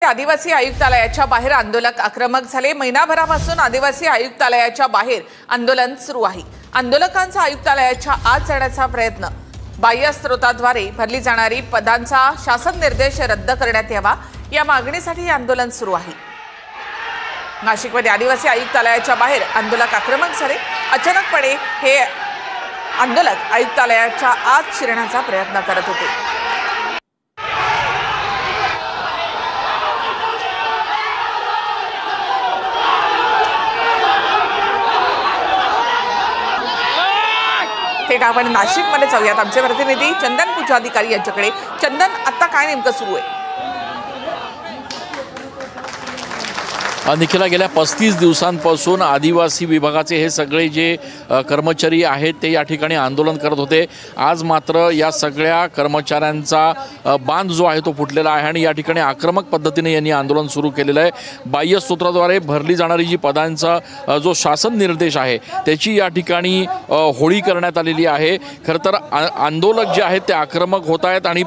आदिवासी आयुक्तालयाच्या बाहेर आंदोलक आक्रमक झाले। महिनाभरापासून आदिवासी आयुक्तालयाच्या बाहेर आंदोलन सुरू आहे। आंदोलकांचा आयुक्तालयाच्या आत जाण्याचा प्रयत्न, बाह्य स्रोताद्वारे भरली जाणारी पदांचा शासन निर्देश रद्द करण्यात यावा या मागणीसाठी हे आंदोलन सुरू आहे। नाशिकमध्ये आदिवासी आयुक्तालयाच्या बाहेर आंदोलक आक्रमक झाले। अचानकपणे हे आंदोलक आयुक्तालयाच्या आत शिरण्याचा प्रयत्न करत होते। थेट आपण नाशिकमध्ये जाऊयात। आमचे प्रतिनिधी चंदन पूजाधिकारी यांच्याकडे। चंदन, आता काय नेमकं सुरू आहे? निखिला, गेल्या 35 दिवसांपासून आदिवासी विभागाचे हे सगळे जे कर्मचारी आहेत ते या ठिकाणी आंदोलन करत होते। आज मात्र या सगळ्या कर्मचाऱ्यांचा बांध जो आहे तो फुटलेला आहे आणि या ठिकाणी आक्रमक पद्धतीने यांनी आंदोलन सुरू केलेलं आहे। बाह्य स्रोताद्वारे भरली जाणारी जी पदांचा जो शासन निर्देश आहे त्याची या ठिकाणी होळी करण्यात आलेली आहे। खरं तर आंदोलक जे आहेत ते आक्रमक होत आहेत आणि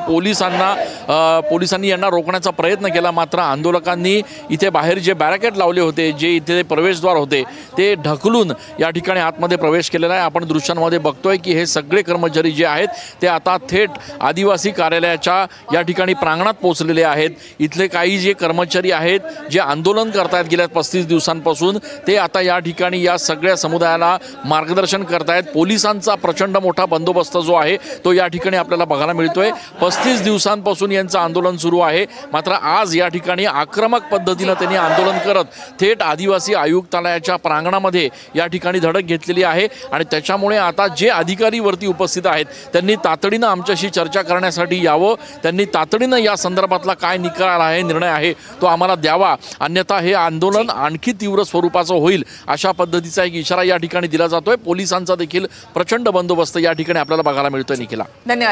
पोलिसांनी यांना रोखण्याचा प्रयत्न केला, मात्र आंदोलकांनी इथे बाहेर जे बॅरिकेड लावले होते, जे इथे प्रवेशद्वार होते ते ढकलून या ठिकाणी आतमध्ये प्रवेश केलेला आहे। आपण दृश्यांमध्ये बघतोय की हे सगळे कर्मचारी जे आहेत ते आता थेट आदिवासी कार्यालयाच्या या ठिकाणी प्रांगणात पोहोचलेले आहेत। इथले काही जे कर्मचारी आहेत जे आंदोलन करतायत गेल्या 35 दिवसांपासून, ते आता या ठिकाणी या सगळ्या समुदायाला मार्गदर्शन करतायत। पोलिसांचा प्रचंड मोठा बंदोबस्त जो आहे तो या ठिकाणी आपल्याला बघायला मिळतोय। 35 दिवसांपासून यांचं आंदोलन सुरू आहे, मात्र आज या ठिकाणी आक्रमक पद्धतीने त्यांनी आंदोलन करत थेट आदिवासी आयुक्तालयाच्या प्रांगणामध्ये या ठिकाणी धडक घेतलेली आहे। आणि त्याच्यामुळे आता जे अधिकारी वरती उपस्थित आहेत त्यांनी तातडीनं आमच्याशी चर्चा करण्यासाठी यावं, त्यांनी तातडीनं या संदर्भातला काय निकाल आहे, निर्णय आहे तो आम्हाला द्यावा, अन्यथा हे आंदोलन आणखी तीव्र स्वरूपाचं होईल अशा पद्धतीचा एक इशारा या ठिकाणी दिला जातोय। पोलिसांचा देखील प्रचंड बंदोबस्त या ठिकाणी आपल्याला बघायला मिळतोय। निखिला, धन्यवाद।